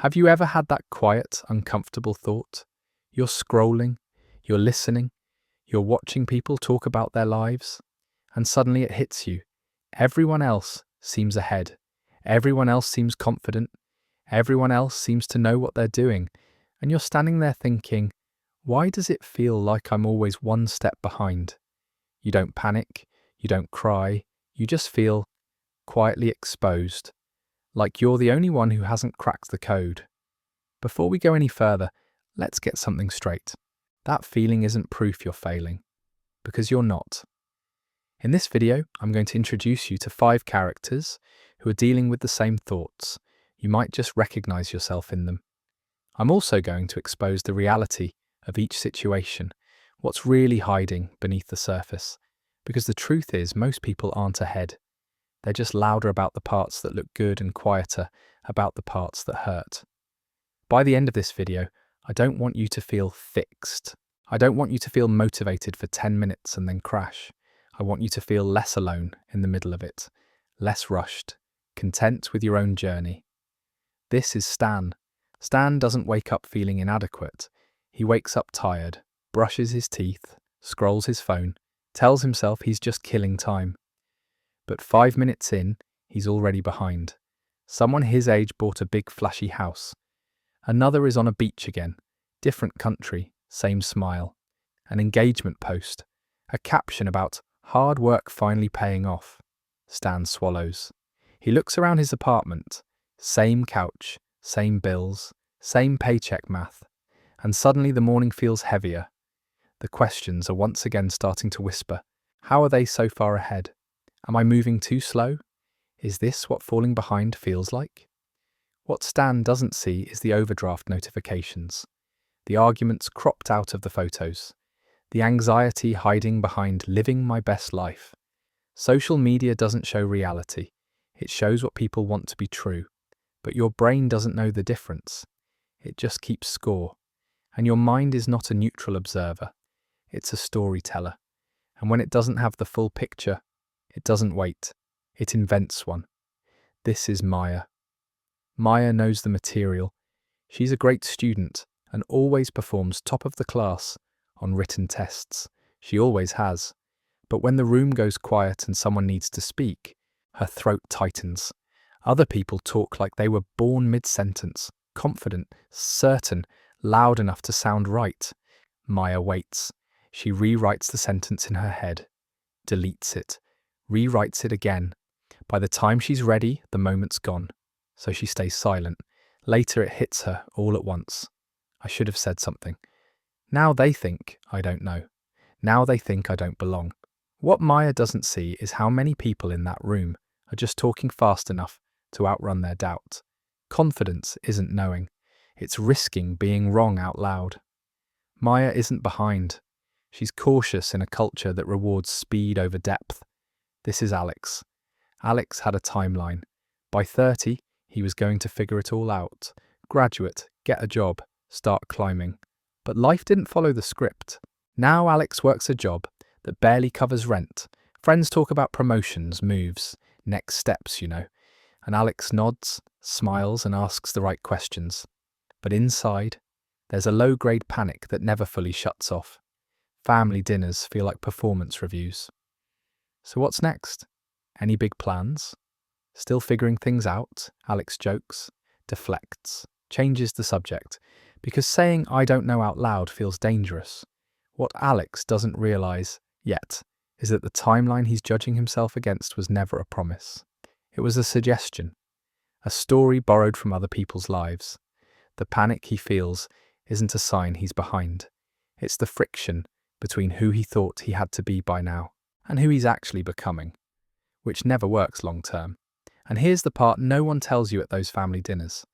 Have you ever had that quiet, uncomfortable thought? You're scrolling, you're listening, you're watching people talk about their lives, and suddenly it hits you. Everyone else seems ahead. Everyone else seems confident. Everyone else seems to know what they're doing. And you're standing there thinking, why does it feel like I'm always one step behind? You don't panic, you don't cry, you just feel quietly exposed, like you're the only one who hasn't cracked the code. Before we go any further, let's get something straight. That feeling isn't proof you're failing, because you're not. In this video, I'm going to introduce you to 5 characters who are dealing with the same thoughts. You might just recognize yourself in them. I'm also going to expose the reality of each situation, what's really hiding beneath the surface, because the truth is most people aren't ahead. They're just louder about the parts that look good and quieter about the parts that hurt. By the end of this video, I don't want you to feel fixed. I don't want you to feel motivated for 10 minutes and then crash. I want you to feel less alone in the middle of it, less rushed, content with your own journey. This is Stan. Stan doesn't wake up feeling inadequate. He wakes up tired, brushes his teeth, scrolls his phone, tells himself he's just killing time. But 5 minutes in, he's already behind. Someone his age bought a big flashy house. Another is on a beach again, different country, same smile. An engagement post, a caption about hard work finally paying off. Stan swallows. He looks around his apartment. Same couch, same bills, same paycheck math. And suddenly the morning feels heavier. The questions are once again starting to whisper. How are they so far ahead? Am I moving too slow? Is this what falling behind feels like? What Stan doesn't see is the overdraft notifications, the arguments cropped out of the photos, the anxiety hiding behind living my best life. Social media doesn't show reality. It shows what people want to be true. But your brain doesn't know the difference. It just keeps score. And your mind is not a neutral observer. It's a storyteller. And when it doesn't have the full picture, it doesn't wait. It invents one. This is Maya. Maya knows the material. She's a great student and always performs top of the class on written tests. She always has. But when the room goes quiet and someone needs to speak, her throat tightens. Other people talk like they were born mid-sentence, confident, certain, loud enough to sound right. Maya waits. She rewrites the sentence in her head, deletes it, rewrites it again. By the time she's ready, the moment's gone. So she stays silent. Later it hits her all at once. I should have said something. Now they think I don't know. Now they think I don't belong. What Maya doesn't see is how many people in that room are just talking fast enough to outrun their doubt. Confidence isn't knowing. It's risking being wrong out loud. Maya isn't behind. She's cautious in a culture that rewards speed over depth. This is Alex. Alex had a timeline. By 30, he was going to figure it all out. Graduate, get a job, start climbing. But life didn't follow the script. Now Alex works a job that barely covers rent. Friends talk about promotions, moves, next steps, And Alex nods, smiles and asks the right questions. But inside, there's a low-grade panic that never fully shuts off. Family dinners feel like performance reviews. So what's next? Any big plans? Still figuring things out, Alex jokes, deflects, changes the subject, because saying I don't know out loud feels dangerous. What Alex doesn't realise yet is that the timeline he's judging himself against was never a promise. It was a suggestion, a story borrowed from other people's lives. The panic he feels isn't a sign he's behind. It's the friction between who he thought he had to be by now and who he's actually becoming, which never works long term. And here's the part no one tells you at those family dinners.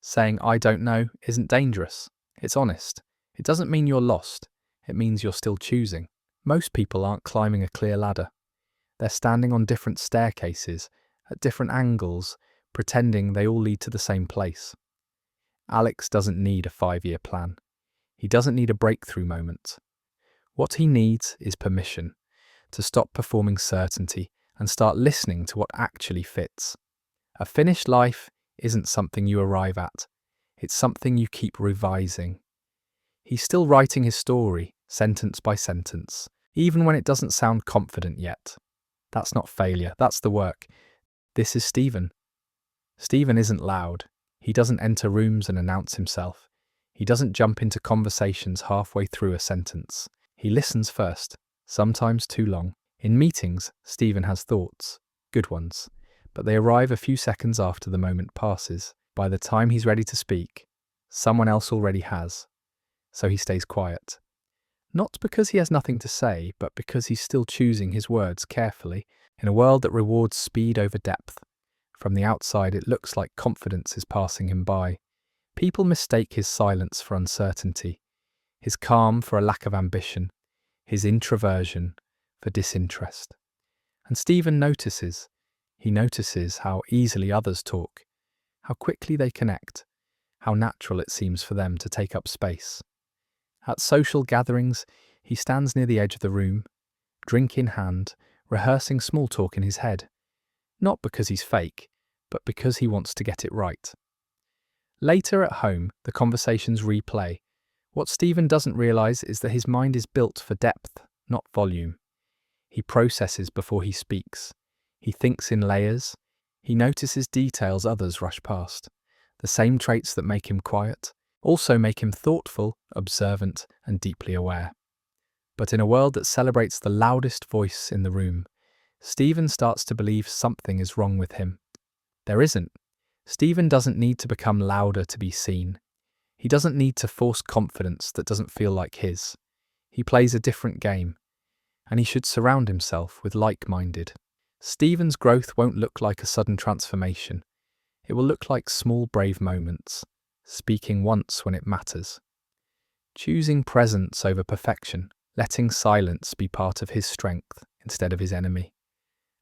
Saying I don't know isn't dangerous. It's honest. It doesn't mean you're lost. It means you're still choosing. Most people aren't climbing a clear ladder. They're standing on different staircases, at different angles, pretending they all lead to the same place. Alex doesn't need a 5-year plan. He doesn't need a breakthrough moment. What he needs is permission to stop performing certainty and start listening to what actually fits. A finished life isn't something you arrive at. It's something you keep revising. He's still writing his story, sentence by sentence, even when it doesn't sound confident yet. That's not failure, that's the work. This is Stephen. Stephen isn't loud. He doesn't enter rooms and announce himself. He doesn't jump into conversations halfway through a sentence. He listens first, sometimes too long. In meetings, Stephen has thoughts, good ones, but they arrive a few seconds after the moment passes. By the time he's ready to speak, someone else already has. So he stays quiet. Not because he has nothing to say, but because he's still choosing his words carefully in a world that rewards speed over depth. From the outside, it looks like confidence is passing him by. People mistake his silence for uncertainty, his calm for a lack of ambition, his introversion for disinterest. And Stephen notices. He notices how easily others talk, how quickly they connect, how natural it seems for them to take up space. At social gatherings, he stands near the edge of the room, drink in hand, rehearsing small talk in his head. Not because he's fake, but because he wants to get it right. Later at home, the conversations replay. What Stephen doesn't realise is that his mind is built for depth, not volume. He processes before he speaks. He thinks in layers. He notices details others rush past. The same traits that make him quiet also make him thoughtful, observant, and deeply aware. But in a world that celebrates the loudest voice in the room, Stephen starts to believe something is wrong with him. There isn't. Stephen doesn't need to become louder to be seen. He doesn't need to force confidence that doesn't feel like his. He plays a different game, and he should surround himself with like-minded. Stephen's growth won't look like a sudden transformation. It will look like small, brave moments, speaking once when it matters, choosing presence over perfection, letting silence be part of his strength instead of his enemy.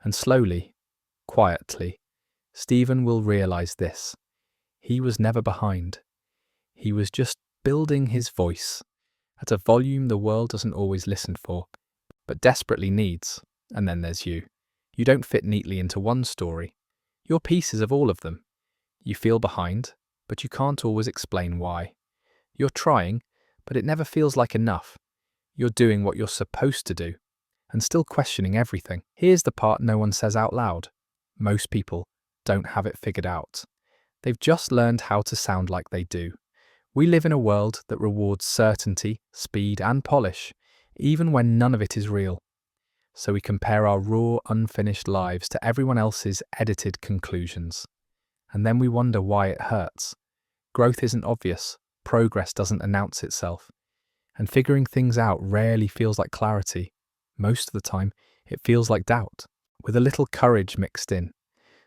And slowly, quietly, Stephen will realise this. He was never behind. He was just building his voice at a volume the world doesn't always listen for, but desperately needs. And then there's you. You don't fit neatly into one story. You're pieces of all of them. You feel behind, but you can't always explain why. You're trying, but it never feels like enough. You're doing what you're supposed to do, and still questioning everything. Here's the part no one says out loud. Most people don't have it figured out. They've just learned how to sound like they do. We live in a world that rewards certainty, speed, and polish, even when none of it is real. So we compare our raw, unfinished lives to everyone else's edited conclusions. And then we wonder why it hurts. Growth isn't obvious, progress doesn't announce itself, and figuring things out rarely feels like clarity. Most of the time, it feels like doubt, with a little courage mixed in.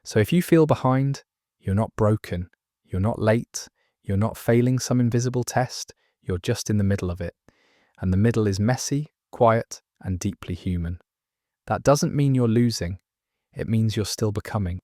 So if you feel behind, you're not broken, you're not late, you're not failing some invisible test, you're just in the middle of it. And the middle is messy, quiet, and deeply human. That doesn't mean you're losing, it means you're still becoming.